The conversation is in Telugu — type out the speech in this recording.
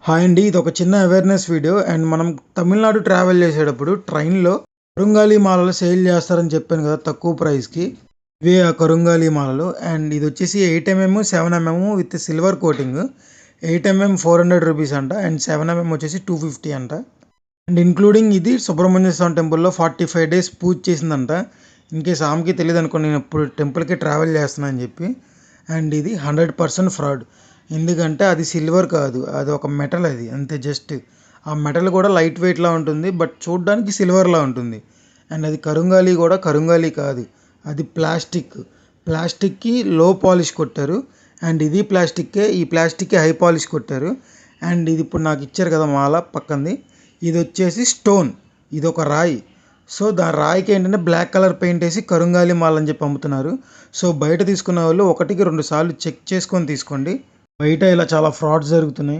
హాయ్ అండి. ఇదొక చిన్న అవేర్‌నెస్ వీడియో. అండ్ మనం తమిళనాడు ట్రావెల్ చేసేటప్పుడు ట్రైన్‌లో కరుంగాలి మాలలు సేల్ చేస్తారని చెప్పాను కదా! తక్కువ ప్రైస్‌కి. ఇవే ఆ కరుంగాలి మాలలు. అండ్ ఇదొచ్చేసి 8 mm, 7 mm with silver coating. 8 mm రూ. 400 అంట. అండ్ 7 ఎంఎం వచ్చేసి 250 అంట. అండ్ ఇంక్లూడింగ్ ఇది సుబ్రహ్మణ్య స్వామి టెంపుల్‌లో 45 డేస్ పూజ చేసిందంట. ఇన్‌కేస్ ఆమెకి తెలీదనుకో నేను ఇప్పుడు టెంపుల్‌కి ట్రావెల్ చేస్తున్నా అని చెప్పి. అండ్ ఇది 100% ఫ్రాడ్. ఎందుకంటే అది సిల్వర్ కాదు. అది ఒక మెటల్ అది. అంతే జస్ట్. ఆ మెటల్ కూడా లైట్ వెయిట్‌లా ఉంటుంది. బట్ చూడ్డానికి సిల్వర్‌లా ఉంటుంది. అండ్ అది కరుంగాలి కూడా కరుంగాలి కాదు. అది ప్లాస్టిక్. ప్లాస్టిక్‌కి లో పాలిష్ కొట్టారు. అండ్ ఇది ప్లాస్టిక్కే. ఈ ప్లాస్టిక్‌కి హై పాలిష్ కొట్టారు. అండ్ ఇది ఇప్పుడు నాకు ఇచ్చారు కదా మాల పక్కంది. ఇదొచ్చేసి స్టోన్. ఇదొక రాయి. సో, రాయికి ఏంటంటే బ్లాక్ కలర్ పెయింట్ ఏసి కరుంగాలి మాల అని చెప్పి అమ్ముతున్నారు. సో, బయట తీసుకునే వాళ్ళు ఒకటికి 2 సార్లు చెక్ చేసుకొని తీసుకోండి. బయట ఇలా చాలా ఫ్రాడ్స్ జరుగుతున్నాయి.